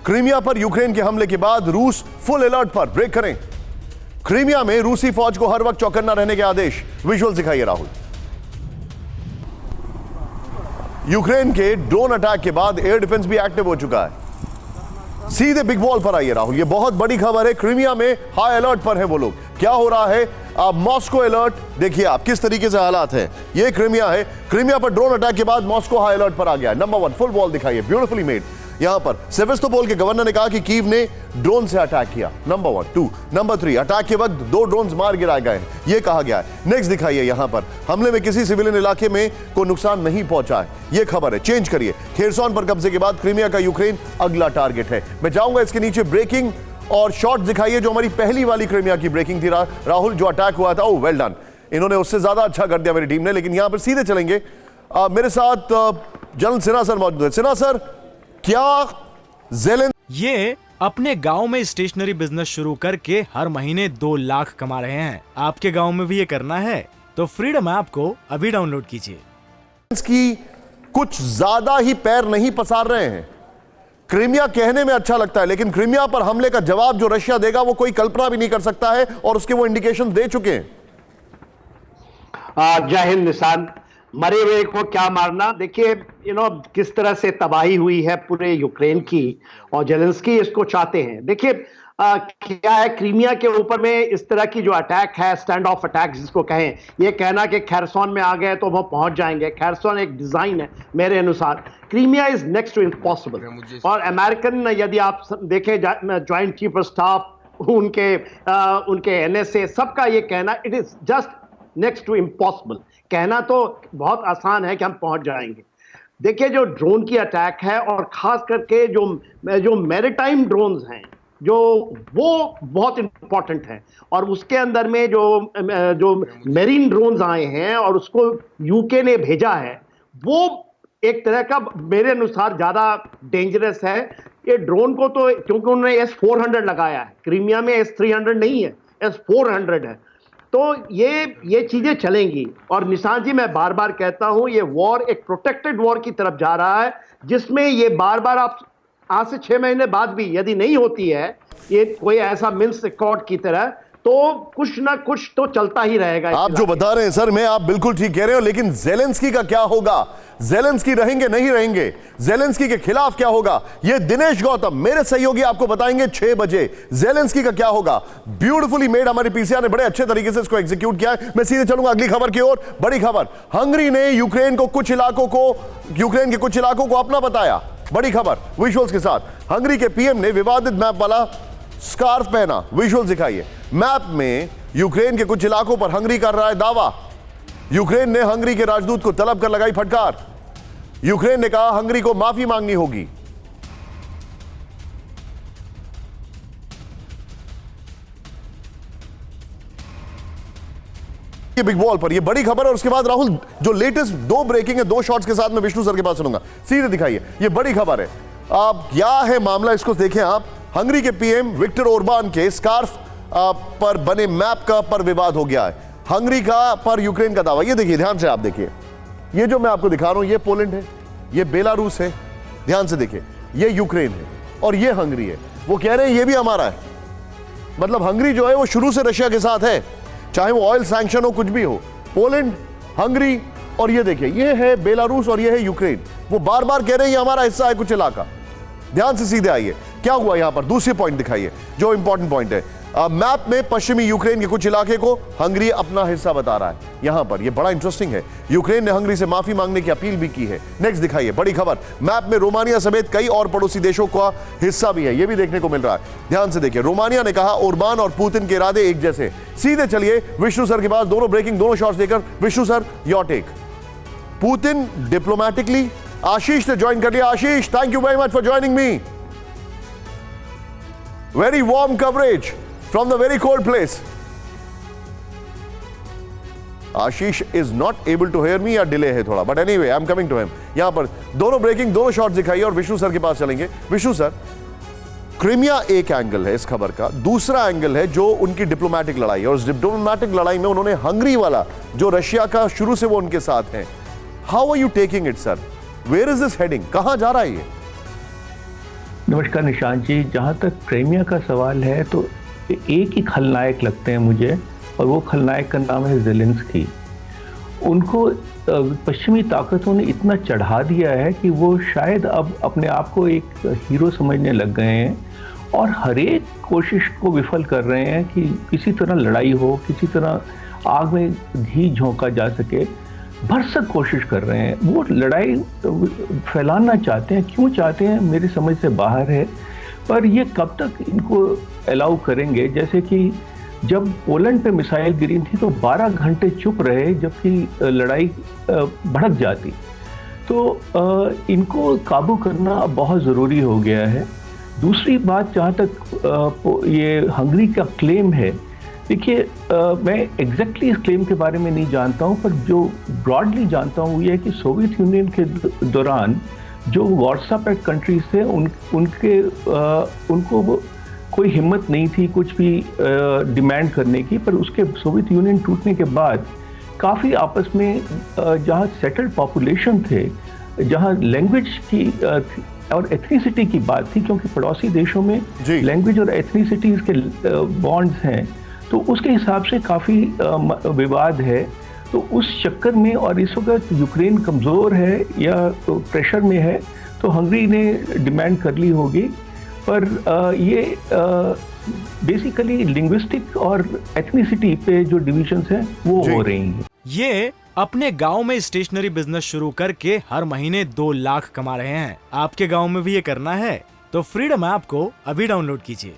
Crimea पर Ukraine के हमले के बाद रूस फुल अलर्ट पर। ब्रेक करें। क्रीमिया में रूसी फौज को हर वक्त चौकन्ना रहने के आदेश। विजुअल दिखाइए राहुल। यूक्रेन के ड्रोन अटैक के बाद एयर डिफेंस भी एक्टिव हो चुका है। सीधे बिग वॉल पर आइए राहुल, यह बहुत बड़ी खबर है। क्रीमिया में हाई अलर्ट पर है वो लोग। क्या हो रहा है? आप मॉस्को अलर्ट देखिए, आप किस तरीके से हालात हैं। ये क्रीमिया है। क्रीमिया पर ड्रोन अटैक के बाद मॉस्को हाई अलर्ट पर आ गया है। नंबर 1 फुल वॉल दिखाइए, ब्यूटीफुली मेड। यहां पर सेवेस्तोपोल के गवर्नर ने कहा कि कीव ने ड्रोन से अटैक किया। नंबर 1 2 नंबर 3 अटैक के वक्त 2 ड्रोन्स मार गिराए गए, यह कहा गया है। नेक्स्ट दिखाइए, यहां पर हमले में किसी सिविलियन इलाके में को नुकसान नहीं पहुंचा है, यह खबर है। चेंज करिए। खेरसॉन पर कब्जे के बाद क्रीमिया का यूक्रेन अगला टारगेट है। मैं जाऊंगा इसके नीचे ब्रेकिंग और शॉर्ट दिखाइए, जो हमारी पहली वाली क्रीमिया की ब्रेकिंग थी राहुल, जो अटैक हुआ था। ओ वेल डन, इन्होंने उससे ज्यादा अच्छा कर दिया मेरी टीम ने। लेकिन यहां पर सीधे चलेंगे। मेरे साथ जनरल सिन्हा सर मौजूद है। सिन्हा सर, क्या ये अपने गांव में स्टेशनरी बिजनेस शुरू करके हर महीने 2 लाख कमा रहे हैं। आपके गांव में भी ये करना है तो फ्रीडम ऐप को अभी डाउनलोड कीजिए। की कुछ ज्यादा ही पैर नहीं पसार रहे हैं। क्रीमिया कहने में अच्छा लगता है, लेकिन क्रीमिया पर हमले का जवाब जो रशिया देगा वो कोई कल्पना भी नहीं कर सकता है, और उसके वो इंडिकेशन दे चुके हैं। जय हिंद निशान। मरे हुए को क्या मारना। देखिए किस तरह से तबाही हुई है पूरे यूक्रेन की, और जेलेंस्की इसको चाहते हैं। देखिए क्या है, क्रीमिया के ऊपर में इस तरह की जो अटैक है, स्टैंड ऑफ अटैक जिसको कहें, ये कहना कि खैरसॉन में आ गए तो वो पहुंच जाएंगे। खैरसॉन एक डिजाइन है मेरे अनुसार। Crimea is next to impossible. और अमेरिकन यदि आप देखें, ज्वाइंट चीफ ऑफ स्टाफ, उनके एनएसए, सबका ये कहना, it is just next to impossible. कहना तो बहुत आसान है कि हम पहुंच जाएंगे। देखिए जो ड्रोन की अटैक है, और खास करके जो मैरीटाइम ड्रोन्स हैं, वो बहुत इंपॉर्टेंट है। और उसके अंदर में जो मेरीन ड्रोन्स आए हैं और उसको यूके ने भेजा है, वो एक तरह का मेरे अनुसार ज्यादा डेंजरस है। ये ड्रोन को तो क्योंकि उन्होंने S-400 लगाया है, क्रीमिया में S-300 नहीं है, S-400 है, तो ये चीजें चलेंगी। और निशान जी, मैं बार बार कहता हूं, ये वॉर एक प्रोटेक्टेड वॉर की तरफ जा रहा है, जिसमें ये बार बार आप आज से 6 महीने बाद भी यदि नहीं होती है ये कोई ऐसा मिन्स रिकॉर्ड की तरह, तो कुछ ना कुछ तो चलता ही रहेगा। आप जो बता रहे हैं सर, मैं आप बिल्कुल ठीक कह रहे हो, लेकिन जेलेंस्की का क्या होगा? जेलेंस्की रहेंगे नहीं रहेंगे? जेलेंस्की के खिलाफ क्या होगा? ये दिनेश गौतम मेरे सहयोगी आपको बताएंगे 6 बजे। जेलेंस्की का क्या होगा? ब्यूटीफुली मेड, हमारी पीसीआर ने बड़े अच्छे तरीके से इसको एग्जीक्यूट किया है। मैं सीधे चलूंगा अगली खबर की ओर। बड़ी खबर, हंगरी ने यूक्रेन के कुछ इलाकों को अपना बताया। बड़ी खबर विजुअल्स के साथ। हंगरी के पीएम ने विवादित मैप वाला स्कार्फ पहना। विजुअल्स दिखाइए। मैप में यूक्रेन के कुछ इलाकों पर हंगरी कर रहा है दावा। यूक्रेन ने हंगरी के राजदूत को तलब कर लगाई फटकार। यूक्रेन ने कहा हंगरी को माफी मांगनी होगी। ये बिग बॉल पर ये बड़ी खबर है। और उसके बाद राहुल, जो लेटेस्ट 2 ब्रेकिंग है, 2 शॉट्स के साथ मैं विष्णु सर के पास सुनूंगा। सीधे दिखाइए, ये बड़ी खबर है। आप क्या है मामला, इसको देखें आप। हंगरी के पीएम विक्टर ओरबान के स्कार्फ पर बने मैप का पर विवाद हो गया है। हंगरी का पर यूक्रेन का दावा। ये देखिए, ध्यान से आप देखिए, ये जो मैं आपको दिखा रहा हूं, ये पोलैंड है, ये बेलारूस है। ध्यान से देखिए, ये यूक्रेन है और ये हंगरी है। वो कह रहे हैं ये भी हमारा है। मतलब हंगरी जो है वो शुरू से रशिया के साथ है, चाहे वो ऑयल सैंक्शन हो, कुछ भी हो। पोलैंड, हंगरी, और ये देखिए, ये है बेलारूस और ये है यूक्रेन। वो बार बार कह रहे हैं ये हमारा हिस्सा है कुछ इलाका। ध्यान से सीधे आइए, क्या हुआ यहां पर। दूसरी पॉइंट दिखाइए, जो इंपॉर्टेंट पॉइंट है। मैप में पश्चिमी यूक्रेन के कुछ इलाके को हंगरी अपना हिस्सा बता रहा है। यहां पर ये बड़ा इंटरेस्टिंग है। यूक्रेन ने हंगरी से माफी मांगने की अपील भी की है। नेक्स्ट दिखाइए, बड़ी खबर। मैप में रोमानिया समेत कई और पड़ोसी देशों का हिस्सा भी है, ये भी देखने को मिल रहा है। ध्यान से देखिए, रोमानिया ने कहा ओरबान और पुतिन के इरादे एक जैसे। सीधे चलिए विष्णु सर के पास, दोनों ब्रेकिंग, दोनों शॉट्स देकर। Vishnu sir, your take. Putin diplomatically, Ashish ने ज्वाइन कर लिया। Ashish, thank you very much for joining me. Very warm coverage from the very cold place. Ashish is not able to hear me, या delay है थोड़ा, but anyway I'm coming to him. यहां पर दोनों breaking, दोनों shots दिखाइए और Vishnu sir के पास चलेंगे। विष्णु सर, क्रीमिया एक एंगल है इस खबर का, दूसरा एंगल है जो उनकी डिप्लोमैटिक लड़ाई है। और इस डिप्लोमैटिक लड़ाई में उन्होंने हंगरी वाला, जो रशिया का शुरू से वो उनके साथ है। How are you taking it sir? Where is this heading? कहां जा रहा है ये? नमस्कार निशांत जी, जहाँ तक क्रीमिया का सवाल है तो एक ही खलनायक लगते हैं मुझे, और वो खलनायक का नाम है ज़ेलेंस्की। उनको पश्चिमी ताकतों ने इतना चढ़ा दिया है कि वो शायद अब अपने आप को एक हीरो समझने लग गए हैं और हर एक कोशिश को विफल कर रहे हैं कि किसी तरह लड़ाई हो, किसी तरह आग में घी झोंका जा सके। भरसक कोशिश कर रहे हैं, वो लड़ाई फैलाना चाहते हैं। क्यों चाहते हैं मेरी समझ से बाहर है, पर ये कब तक इनको अलाउ करेंगे। जैसे कि जब पोलैंड पे मिसाइल गिरी थी तो 12 घंटे चुप रहे, जबकि लड़ाई भड़क जाती। तो इनको काबू करना अब बहुत ज़रूरी हो गया है। दूसरी बात, जहाँ तक ये हंगरी का क्लेम है, देखिए मैं एग्जैक्टली इस क्लेम के बारे में नहीं जानता हूँ, पर जो ब्रॉडली जानता हूँ ये है कि सोवियत यूनियन के दौरान जो वार्सा पैक्ट कंट्रीज थे उनको कोई हिम्मत नहीं थी कुछ भी डिमांड करने की। पर उसके सोवियत यूनियन टूटने के बाद काफ़ी आपस में जहाँ सेटल्ड पॉपुलेशन थे, जहाँ लैंग्वेज की और एथनिसिटी की बात थी, क्योंकि पड़ोसी देशों में लैंग्वेज और एथनिसिटीज़ के बॉन्ड्स हैं, तो उसके हिसाब से काफ़ी विवाद है। तो उस चक्कर में, और इस वक्त यूक्रेन कमज़ोर है या तो प्रेशर में है, तो हंगरी ने डिमांड कर ली होगी। पर ये बेसिकली लिंग्विस्टिक और एथनिसिटी पे जो डिविजन्स हैं वो हो रही हैं। ये अपने गांव में स्टेशनरी बिजनेस शुरू करके हर महीने 2 लाख कमा रहे हैं। आपके गांव में भी ये करना है तो फ्रीडम ऐप को अभी डाउनलोड कीजिए।